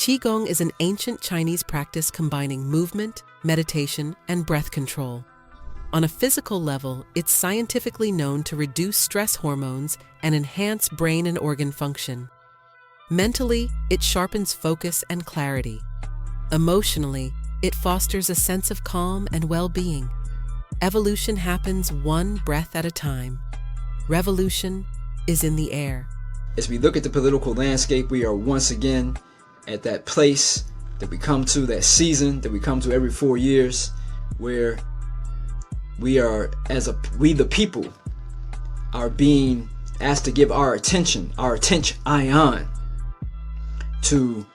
Qigong is an ancient Chinese practice combining movement, meditation, and breath control. On a physical level, it's scientifically known to reduce stress hormones and enhance brain and organ function. Mentally, it sharpens focus and clarity. Emotionally, it fosters a sense of calm and well-being. Evolution happens one breath at a time. Revolution is in the air. As we look at the political landscape, we are once again at that place that we come to, that season that we come to every 4 years, where we the people are being asked to give our attention ion to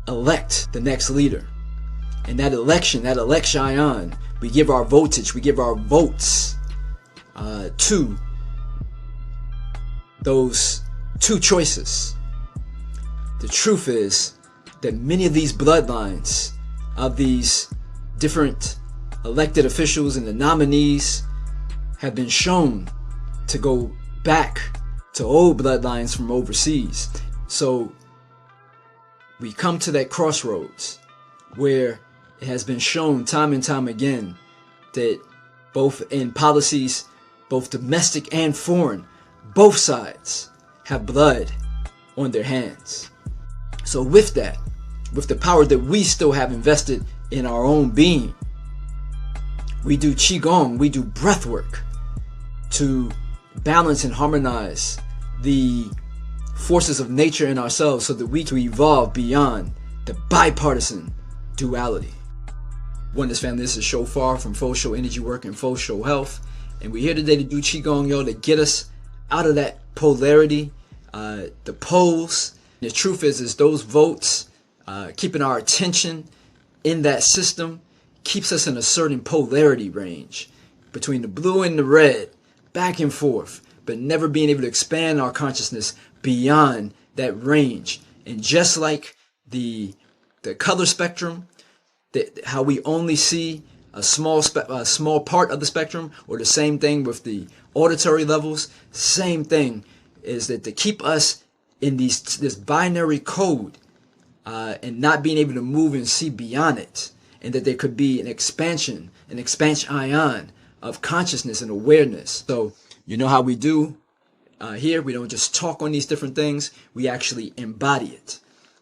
elect the next leader. And that election ion, we give our voltage, we give our votes to those two choices. The truth is that many of these bloodlines of these different elected officials and the nominees have been shown to go back to old bloodlines from overseas. So we come to that crossroads where it has been shown time and time again that both in policies, both domestic and foreign, both sides have blood on their hands. So with that, with the power that we still have invested in our own being, we do Qigong, we do breath work to balance and harmonize the forces of nature in ourselves so that we can evolve beyond the bipartisan duality. Oneness family, this is Shofar from Full Show Energy Work and Full Show Health. And we're here today to do Qigong, yo, to get us out of that polarity, the poles. The truth is those votes, keeping our attention in that system keeps us in a certain polarity range between the blue and the red, back and forth, but never being able to expand our consciousness beyond that range. And just like the color spectrum, how we only see a small part of the spectrum, or the same thing with the auditory levels, same thing is that to keep us in this binary code and not being able to move and see beyond it, and that there could be an expansion ion of consciousness and awareness. So you know how we do here, we don't just talk on these different things, we actually embody it.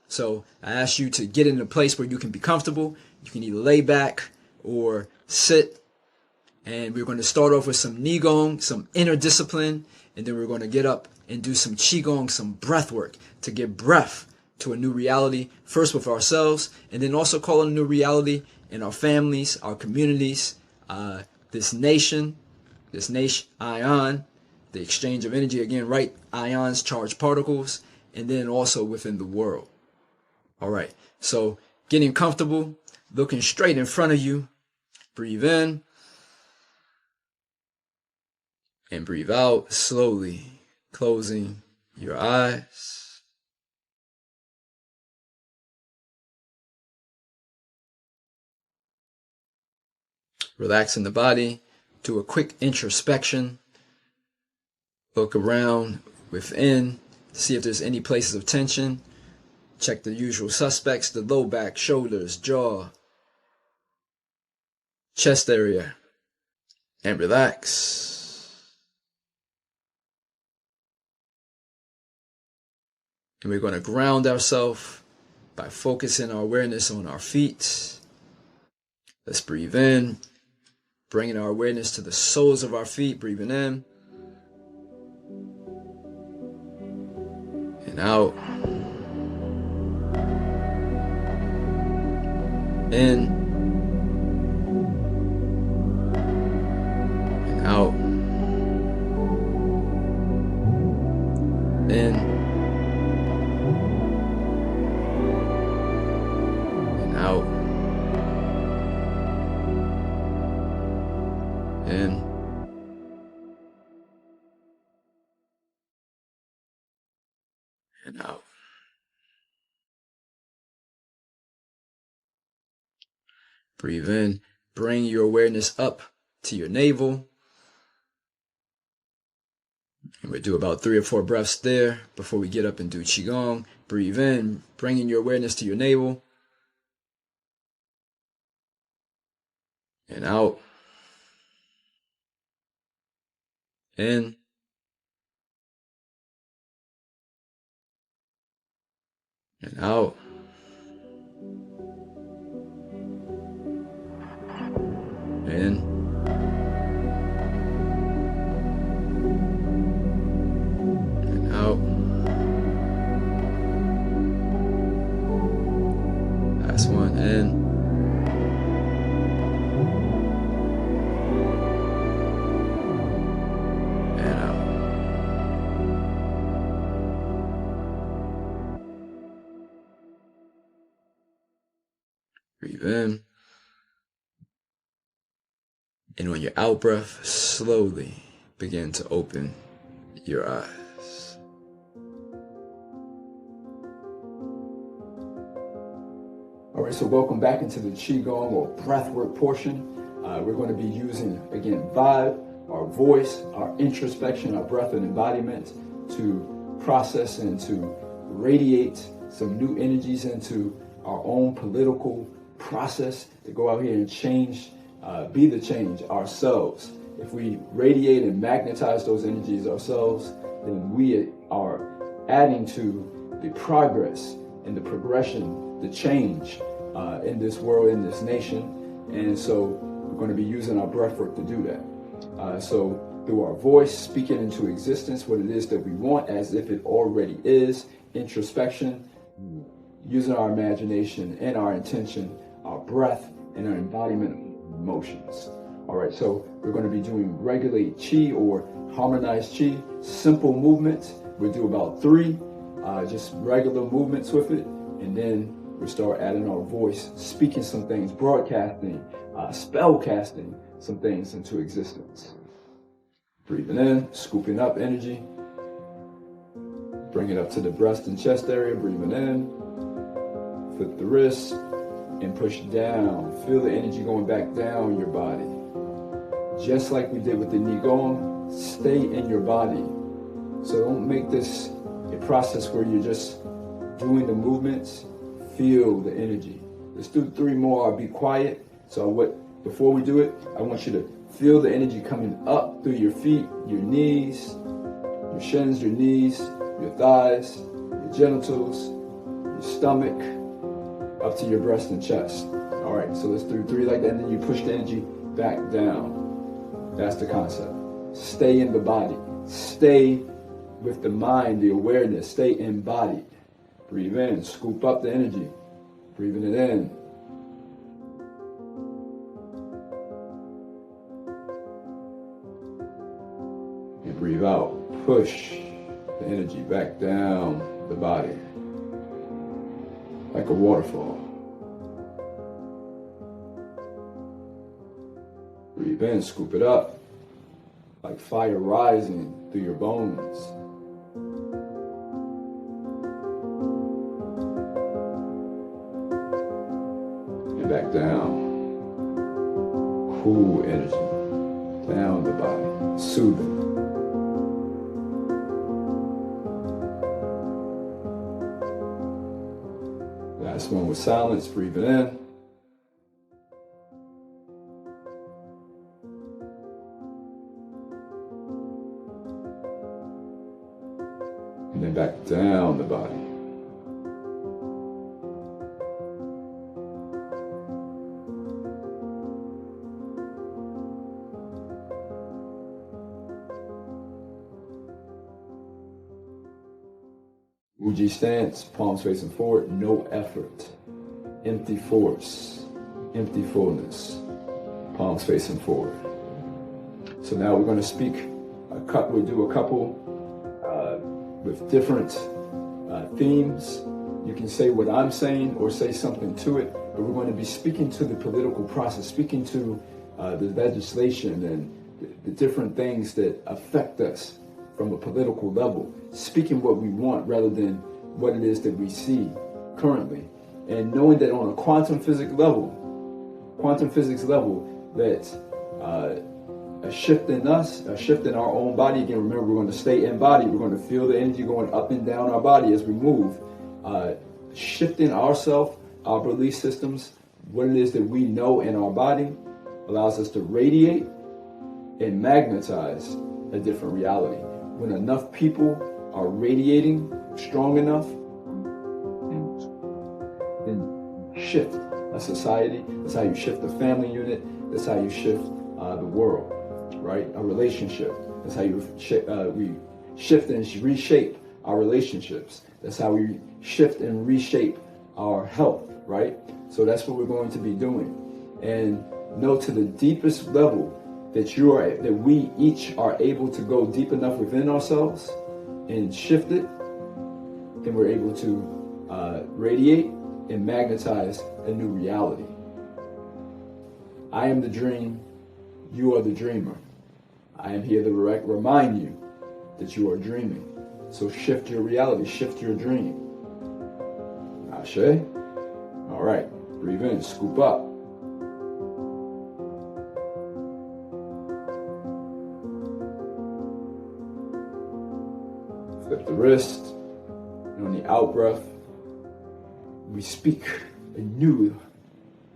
So I ask you to get in a place where you can be comfortable. You can either lay back or sit, and we're going to start off with some Qigong, some inner discipline, and then we're going to get up and do some Qigong, some breath work to give breath to a new reality, first with ourselves, and then also call it a new reality in our families, our communities, this nation ion, the exchange of energy, again, right? Ions, charged particles, and then also within the world. All right, so getting comfortable, looking straight in front of you, breathe in and breathe out slowly, closing your eyes. Relaxing the body, do a quick introspection. Look around within, see if there's any places of tension. Check the usual suspects, the low back, shoulders, jaw, chest area, and relax. And we're going to ground ourselves by focusing our awareness on our feet. Let's breathe in, bringing our awareness to the soles of our feet, breathing in and out. In and out. In and out. In and out. Breathe in, bring your awareness up to your navel. And we do about 3 or 4 breaths there before we get up and do Qigong. Breathe in, bringing your awareness to your navel. And out. In. And out. In. And out. Last one. In. And out. Breathe in. And on your out breath, slowly begin to open your eyes. All right, so welcome back into the Qigong or breathwork portion. We're going to be using, again, vibe, our voice, our introspection, our breath and embodiment to process and to radiate some new energies into our own political process to go out here and change, be the change ourselves. If we radiate and magnetize those energies ourselves, then we are adding to the progress and the progression, the change in this world, in this nation. And so we're going to be using our breath work to do that. So through our voice, speaking into existence what it is that we want as if it already is, introspection, using our imagination and our intention, our breath, and our embodiment emotions. All right, so we're going to be doing regulate Qi or harmonized Qi, simple movements. We'll do about 3, just regular movements with it, and then we'll start adding our voice, speaking some things, broadcasting, spell casting some things into existence. Breathing in, scooping up energy. Bring it up to the breast and chest area, breathing in. Flip the wrists and push down. Feel the energy going back down your body. Just like we did with the Qigong, stay in your body. So don't make this a process where you're just doing the movements. Feel the energy. Let's do 3 more. I'll be quiet. So before we do it, I want you to feel the energy coming up through your feet, your knees, your shins, your knees, your thighs, your genitals, your stomach, up to your breast and chest. All right, so let's do 3 like that, and then you push the energy back down. That's the concept. Stay in the body. Stay with the mind, the awareness. Stay embodied. Breathe in, scoop up the energy. Breathing it in. And breathe out. Push the energy back down the body. Like a waterfall. Breathe in, scoop it up. Like fire rising through your bones. And back down. Cool energy. Down the body. Soothing. Last one with silence, breathing in. And then back down the body. Uji stance, palms facing forward, no effort. Empty force, empty fullness, palms facing forward. So now we're going to speak, we'll do a couple with different themes. You can say what I'm saying or say something to it, but we're going to be speaking to the political process, speaking to the legislation and the different things that affect us from a political level, speaking what we want rather than what it is that we see currently. And knowing that on a quantum physics level, that a shift in us, a shift in our own body, again, remember we're going to stay embodied, we're going to feel the energy going up and down our body as we move, shifting ourselves, our belief systems, what it is that we know in our body, allows us to radiate and magnetize a different reality. When enough people are radiating strong enough, then shift a society. That's how you shift a family unit. That's how you shift the world, right? A relationship. That's how we shift and reshape our relationships. That's how we shift and reshape our health, right? So that's what we're going to be doing. And know to the deepest level that we each are able to go deep enough within ourselves and shift it, then we're able to radiate and magnetize a new reality. I am the dream, you are the dreamer. I am here to remind you that you are dreaming. So shift your reality, shift your dream. Ashe? All right, breathe in, scoop up. Flip the wrist, and on the out breath, we speak a new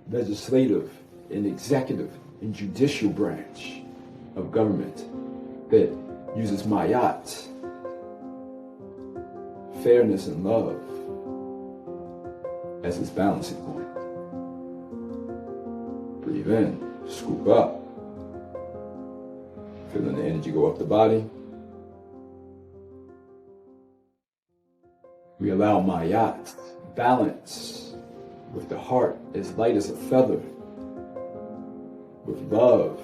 legislative and executive and judicial branch of government that uses mayat, fairness and love, as its balancing point. Breathe in, scoop up, feeling the energy go up the body. We allow mayat, balance, with the heart as light as a feather, with love,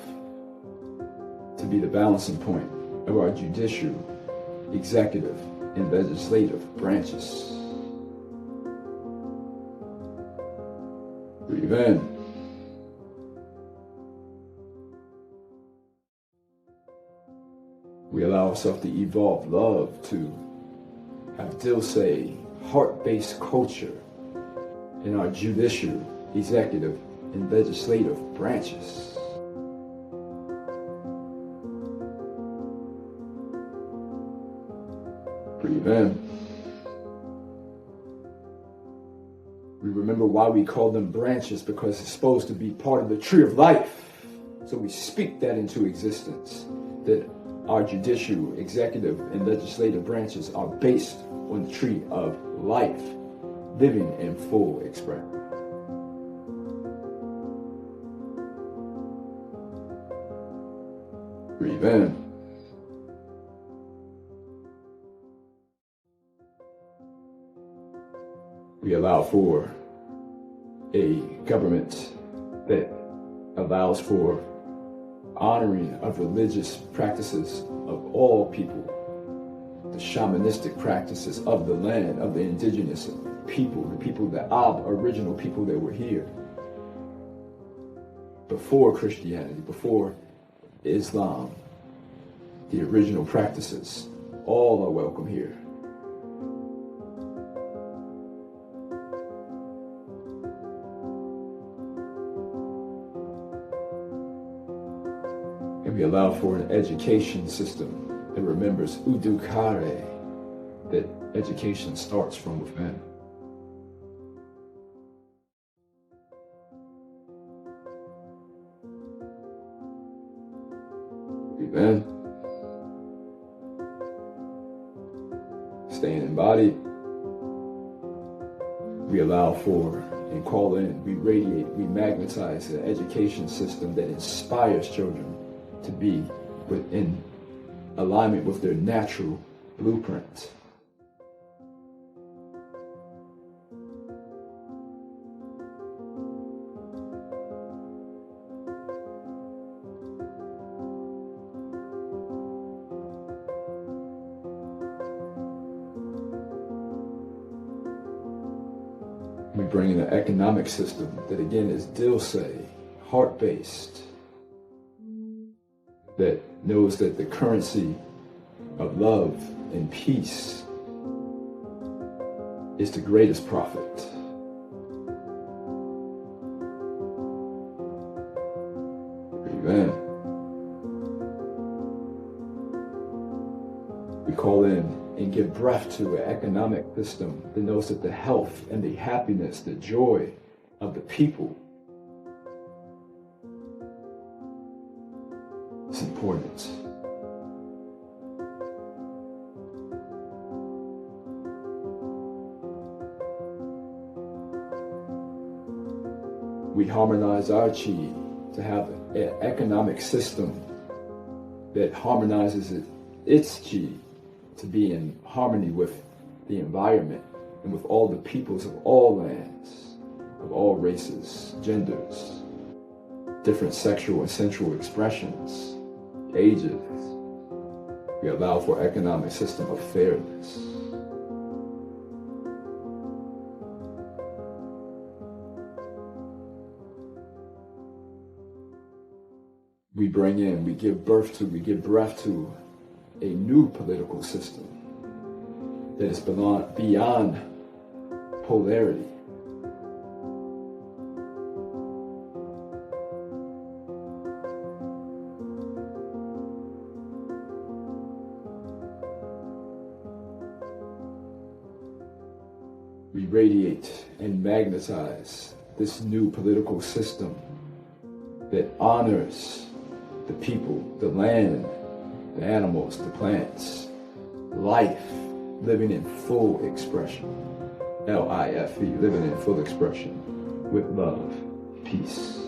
to be the balancing point of our judicial, executive, and legislative branches. Breathe in. We allow ourselves to evolve love, to have Dilse, heart-based culture in our judicial, executive, and legislative branches. Breathe in. We remember why we call them branches, because it's supposed to be part of the tree of life. So we speak that into existence, that our judicial, executive, and legislative branches are based on the tree of life, living in full expression. Breathe in. We allow for a government that allows for honoring of religious practices of all people, the shamanistic practices of the land, of the indigenous people, the people, the original people that were here before Christianity, before Islam, the original practices, all are welcome here. And we allow for an education system that remembers udukare, that education starts from within. Breathe in. Staying embodied. We allow for and call in, we radiate, we magnetize an education system that inspires children to be in alignment with their natural blueprint. We bring in an economic system that again is Dilse, heart-based, that knows that the currency of love and peace is the greatest profit. Breathe in. We call in and give breath to an economic system that knows that the health and the happiness, the joy of the people is important. We harmonize our chi to have an economic system that harmonizes its chi to be in harmony with the environment and with all the peoples of all lands, of all races, genders, different sexual and sensual expressions, ages. We allow for economic system of fairness. We bring in, we give breath to a new political system that is beyond polarity. We radiate and magnetize this new political system that honors the people, the land, the animals, the plants, life living in full expression. L-I-F-E, living in full expression with love, peace.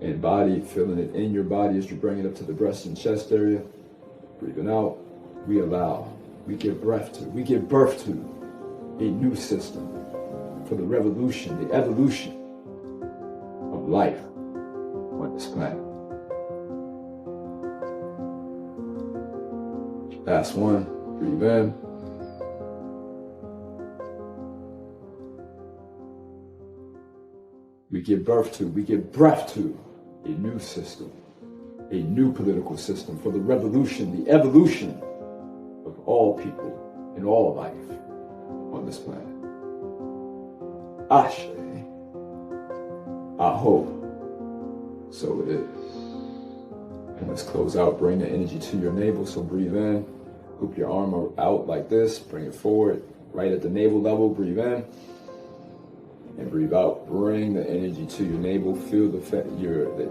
And body, feeling it in your body as you bring it up to the breast and chest area. Breathing out, we allow, we give birth to a new system for the revolution, the evolution of life on this planet. Last one, breathe in. We give breath to a new system, a new political system for the revolution, the evolution of all people and all life on this planet. Ashe, Aho, so it is. And let's close out, bring the energy to your navel, so breathe in, hoop your arm out like this, bring it forward, right at the navel level, breathe in, and breathe out, bring the energy to your navel, feel the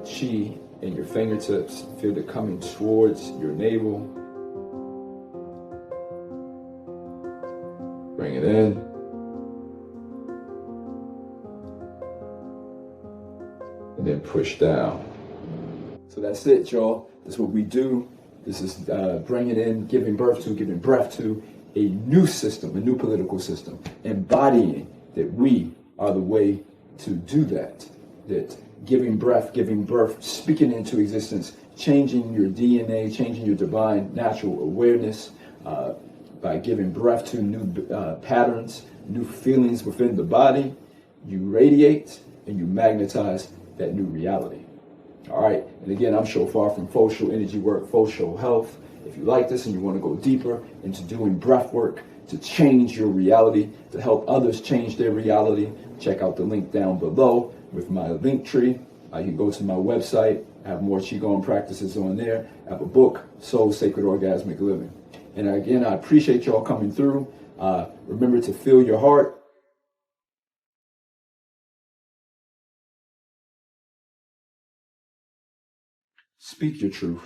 chi in your fingertips, feel it coming towards your navel, bring it in, and then push down. So that's it, y'all. That's what we do. This is bringing in, giving breath to a new system, a new political system, embodying that we are the way to do that. That giving birth, speaking into existence, changing your DNA, changing your divine natural awareness by giving breath to new patterns, new feelings within the body. You radiate and you magnetize that new reality. All right, and again, I'm Shofar from Social Energy Work, Social Health. If you like this and you want to go deeper into doing breath work to change your reality, to help others change their reality, check out the link down below with my link tree. You can go to my website. I have more Qigong practices on there. I have a book, Soul Sacred Orgasmic Living. And again, I appreciate y'all coming through. Remember to feel your heart. Speak your truth.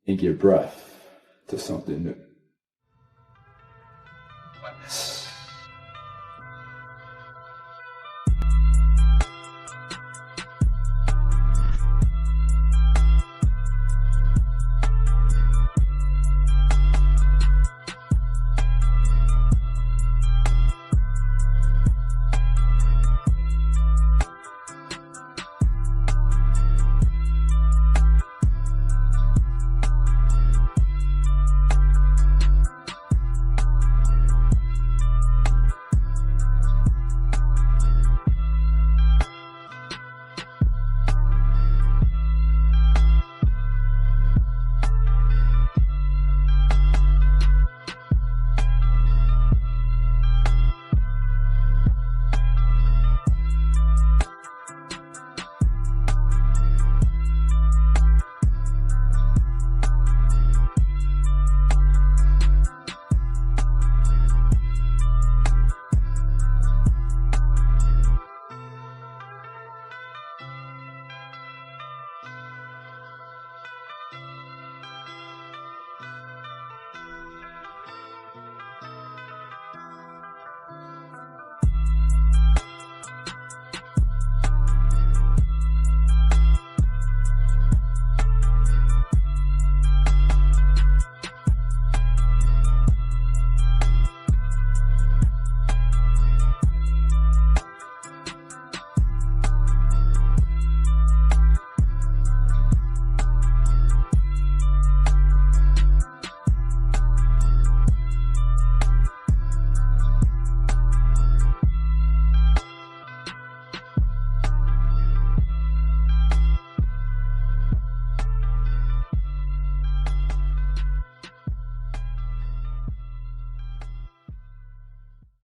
And give breath to something new. Oneness.